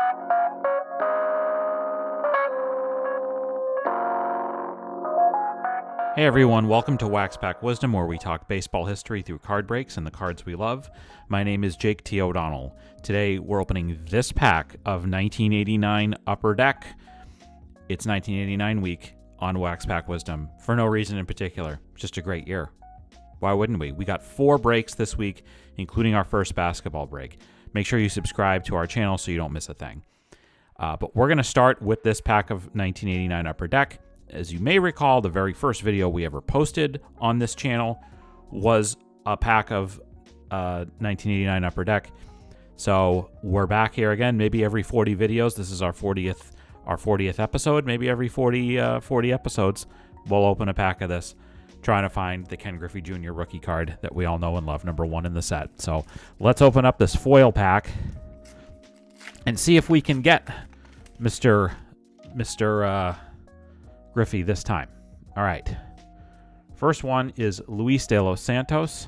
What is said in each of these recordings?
Hey everyone, welcome to Wax Pack Wisdom, where we talk baseball history through card breaks and the cards we love. My name is Jake T. O'Donnell. Today we're opening this pack of 1989 Upper Deck. It's 1989 week on Wax Pack Wisdom for no reason in particular. Just a great year. Why wouldn't we? We got 4 breaks this week, including our first basketball break. Make sure you subscribe to our channel so you don't miss a thing. But we're going to start with this pack of 1989 Upper Deck. As you may recall, the very first video we ever posted on this channel was a pack of 1989 Upper Deck. So we're back here again, maybe every 40 videos. This is our 40th episode. Maybe every 40 episodes, we'll open a pack of this, trying to find the Ken Griffey Jr. rookie card that we all know and love, number 1 in the set. So let's open up this foil pack and see if we can get Mr. Griffey this time. All right. First one is Luis de los Santos.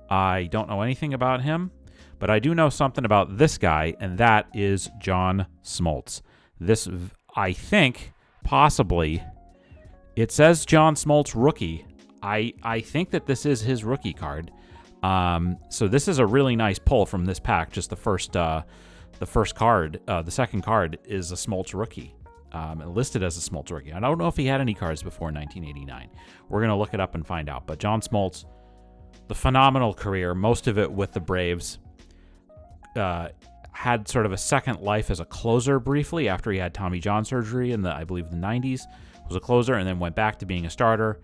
I don't know anything about him, but I do know something about this guy, and that is Jon Smoltz. This, I think, possibly, it says Jon Smoltz rookie. I think that this is his rookie card. So this is a really nice pull from this pack. Just the first card, the second card is a Smoltz rookie. Listed as a Smoltz rookie. I don't know if he had any cards before 1989. We're going to look it up and find out. But Jon Smoltz, the phenomenal career, most of it with the Braves, had sort of a second life as a closer briefly after he had Tommy John surgery in I believe the 90s. Was a closer and then went back to being a starter.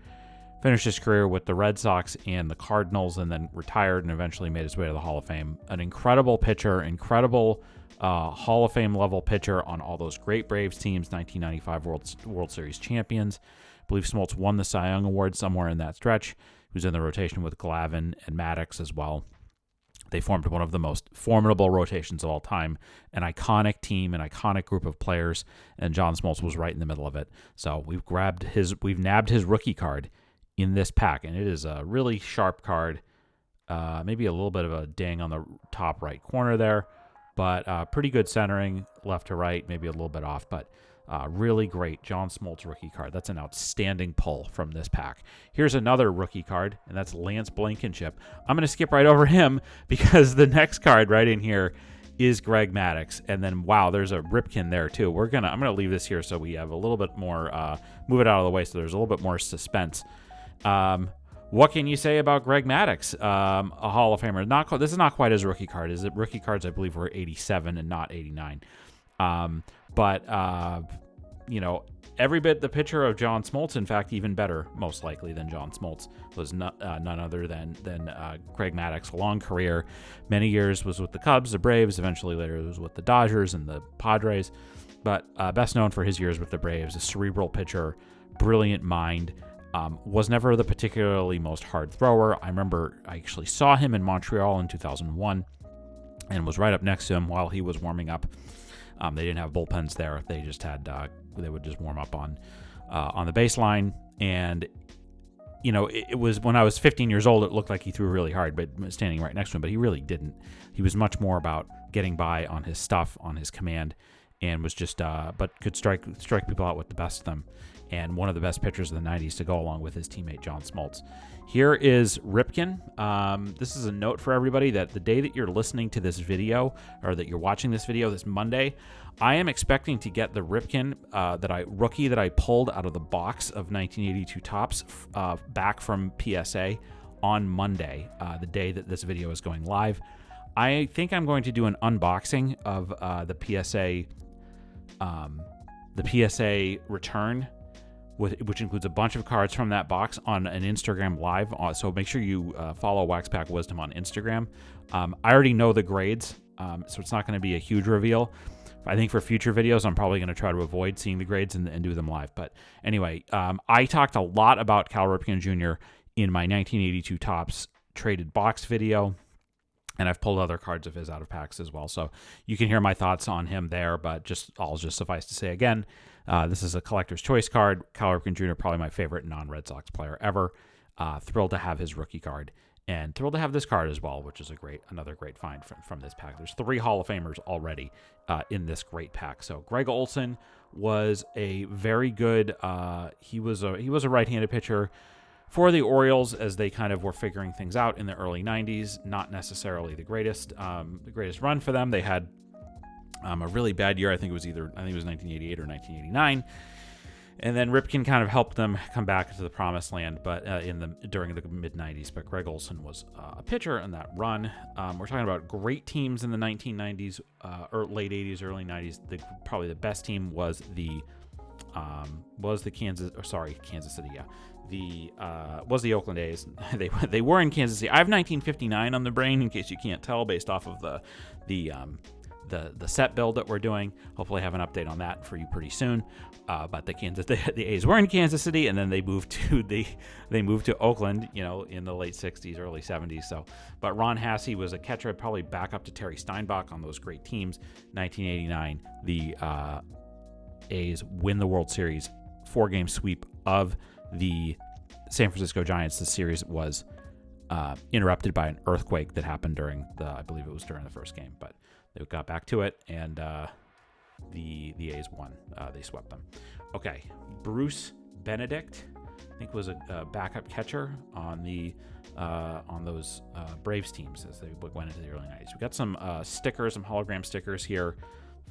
Finished his career with the Red Sox and the Cardinals, and then retired and eventually made his way to the Hall of Fame. An incredible pitcher, incredible Hall of Fame level pitcher on all those great Braves teams, 1995 World Series champions. I believe Smoltz won the Cy Young Award somewhere in that stretch. He was in the rotation with Glavine and Maddox as well. They formed one of the most formidable rotations of all time, an iconic team, an iconic group of players, and Jon Smoltz was right in the middle of it. So we've nabbed his rookie card in this pack, and it is a really sharp card. Maybe a little bit of a ding on the top right corner there, but pretty good centering left to right, maybe a little bit off, but really great Jon Smoltz rookie card. That's an outstanding pull from this pack. Here's another rookie card, and that's Lance Blankenship. I'm going to skip right over him because the next card right in here is Greg Maddox, and then wow, there's a Ripken there too. I'm going to leave this here so we have a little bit more, move it out of the way so there's a little bit more suspense. What can you say about Greg Maddox, a Hall of Famer? This is not quite his rookie card. Rookie cards, I believe, were 87 and not 89. Every bit the pitcher of Jon Smoltz, in fact, even better, most likely, than Jon Smoltz, was none other than Greg Maddox. A long career, many years was with the Cubs, the Braves, eventually later was with the Dodgers and the Padres, but best known for his years with the Braves, a cerebral pitcher, brilliant mind. Was never the particularly most hard thrower. I remember I actually saw him in Montreal in 2001 and was right up next to him while he was warming up. They didn't have bullpens there. They just had they would just warm up on the baseline. And it was when I was 15 years old. It looked like he threw really hard, but standing right next to him. But he really didn't. He was much more about getting by on his stuff, on his command, and was just but could strike people out with the best of them. And one of the best pitchers of the 90s to go along with his teammate Jon Smoltz. Here is Ripken. This is a note for everybody that the day that you're listening to this video, or that you're watching this video this Monday, I am expecting to get the Ripken rookie that I pulled out of the box of 1982 Topps back from PSA on Monday, the day that this video is going live. I think I'm going to do an unboxing of the PSA return, which includes a bunch of cards from that box on an Instagram live. So make sure you follow Wax Pack Wisdom on Instagram. I already know the grades, so it's not going to be a huge reveal. I think for future videos, I'm probably going to try to avoid seeing the grades and do them live. But anyway, I talked a lot about Cal Ripken Jr. in my 1982 Topps traded box video, and I've pulled other cards of his out of packs as well. So you can hear my thoughts on him there, but I'll just suffice to say again, this is a collector's choice card. Cal Ripken Jr., probably my favorite non-Red Sox player ever. Thrilled to have his rookie card And thrilled to have this card as well, which is another great find from this pack. There's 3 Hall of Famers already in this great pack. So Greg Olson was a very good. He was a right-handed pitcher for the Orioles as they kind of were figuring things out in the early 90s. Not necessarily the greatest run for them. They had a really bad year. I think it was 1988 or 1989. And then Ripken kind of helped them come back to the promised land, but during the mid-90s. But Greg Olson was a pitcher in that run. We're talking about great teams in the 1990s, or late 80s, early 90s. Probably the best team was the Kansas City. Yeah, was the Oakland A's. They were in Kansas City. I have 1959 on the brain in case you can't tell based off of the set build that we're doing. Hopefully I have an update on that for you pretty soon. But the A's were in Kansas City, and then they moved to Oakland, in the late 60s, early 70s. So, but Ron Hasse was a catcher, probably back up to Terry Steinbach on those great teams. 1989, the A's win the World Series, 4-game sweep of the San Francisco Giants. The series was interrupted by an earthquake that happened during the first game, but they got back to it, and the A's won. They swept them. Okay, Bruce Benedict, I think, was a backup catcher on those Braves teams as they went into the early 90s. We got some stickers, some hologram stickers here.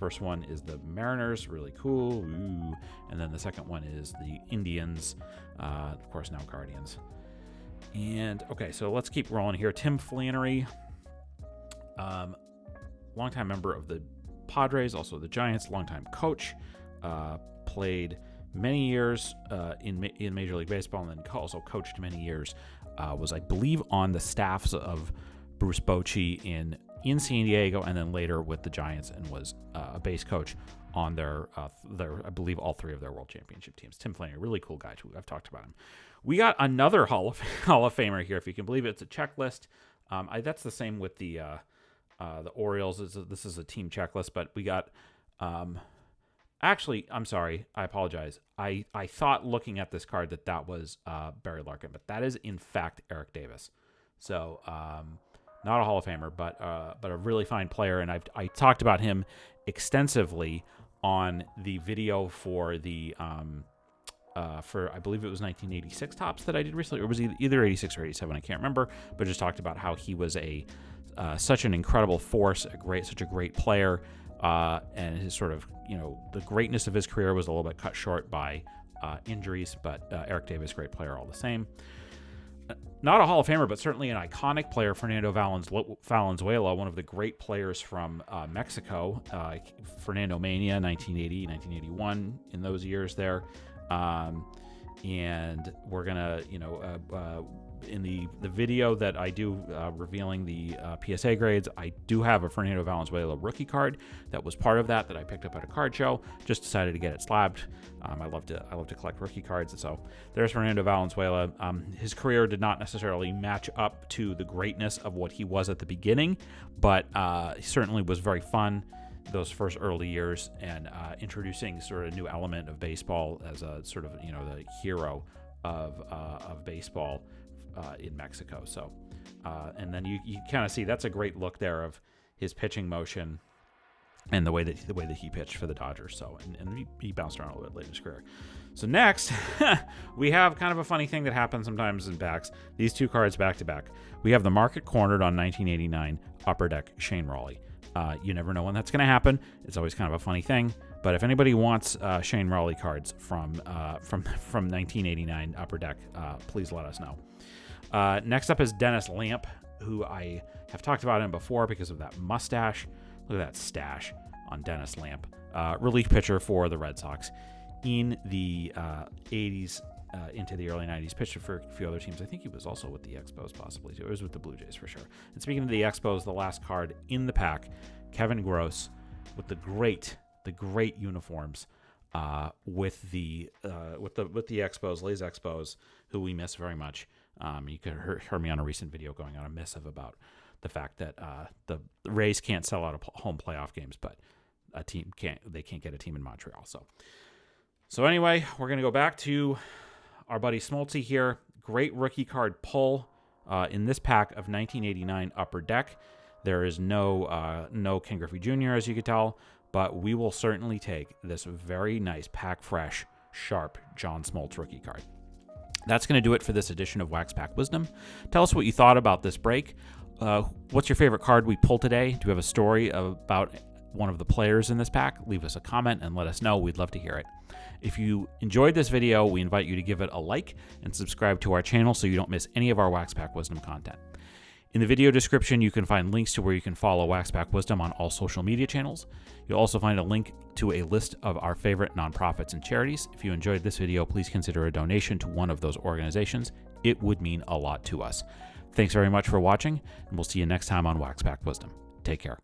First one is the Mariners, really cool. Ooh. And then the second one is the Indians, of course, now Guardians. And okay, so let's keep rolling here. Tim Flannery, longtime member of the Padres, also the Giants, longtime coach, played many years in Major League Baseball, and then also coached many years. Was, I believe, on the staffs of Bruce Bochy in San Diego, and then later with the Giants, and was a base coach on their I believe all 3 of their World Championship teams. Tim Flannery, really cool guy too. I've talked about him. We got another Hall of Famer here, if you can believe it. It's a checklist. That's the same with the Orioles. This is a team checklist, but we got. Actually, I'm sorry. I apologize. I thought looking at this card that was Barry Larkin, but that is in fact Eric Davis. So not a Hall of Famer, but a really fine player, and I talked about him extensively on the video for the for I believe it was 1986 Topps that I did recently, or was either 86 or 87, I can't remember, but just talked about how he was such an incredible force, such a great player, and his sort of, the greatness of his career was a little bit cut short by injuries, but Eric Davis, great player all the same. Not a Hall of Famer, but certainly an iconic player, Fernando Valenzuela, one of the great players from Mexico, Fernando Mania, 1980, 1981, in those years there. And we're going to, in the video that I do revealing the PSA grades, I do have a Fernando Valenzuela rookie card that was part of that I picked up at a card show. Just decided to get it slabbed. I love to collect rookie cards, so there's Fernando Valenzuela. His career did not necessarily match up to the greatness of what he was at the beginning, but he certainly was very fun those first early years, and introducing sort of a new element of baseball as a sort of the hero of baseball in Mexico. So, and then you kind of see that's a great look there of his pitching motion and the way that he pitched for the Dodgers. So, and he bounced around a little bit late in his career. So next, we have kind of a funny thing that happens sometimes in packs. These 2 cards back to back. We have the Market Cornered on 1989 Upper Deck Shane Raleigh. You never know when that's going to happen. It's always kind of a funny thing. But if anybody wants Shane Raleigh cards from 1989 Upper Deck, please let us know. Next up is Dennis Lamp, who I have talked about him before because of that mustache. Look at that stash on Dennis Lamp. Relief pitcher for the Red Sox in the 80s into the early 90s. Pitched for a few other teams. I think he was also with the Expos possibly too. It was with the Blue Jays for sure. And speaking of the Expos, the last card in the pack, Kevin Gross with the great uniforms with the Expos, Lay's Expos, who we miss very much. You could hear me on a recent video going on a missive about the fact that the Rays can't sell out of home playoff games, but a team can't get a team in Montreal. So anyway, we're gonna go back to our buddy Smoltzy here. Great rookie card pull In this pack of 1989 Upper Deck, there is no Ken Griffey Jr., as you could tell, but we will certainly take this very nice pack fresh, sharp Jon Smoltz rookie card. That's going to do it for this edition of Wax Pack Wisdom. Tell us what you thought about this break. What's your favorite card we pulled today? Do you have a story about one of the players in this pack? Leave us a comment and let us know. We'd love to hear it. If you enjoyed this video, we invite you to give it a like and subscribe to our channel so you don't miss any of our Wax Pack Wisdom content. In the video description, you can find links to where you can follow Wax Pack Wisdom on all social media channels. You'll also find a link to a list of our favorite nonprofits and charities. If you enjoyed this video, please consider a donation to one of those organizations. It would mean a lot to us. Thanks very much for watching, and we'll see you next time on Wax Pack Wisdom. Take care.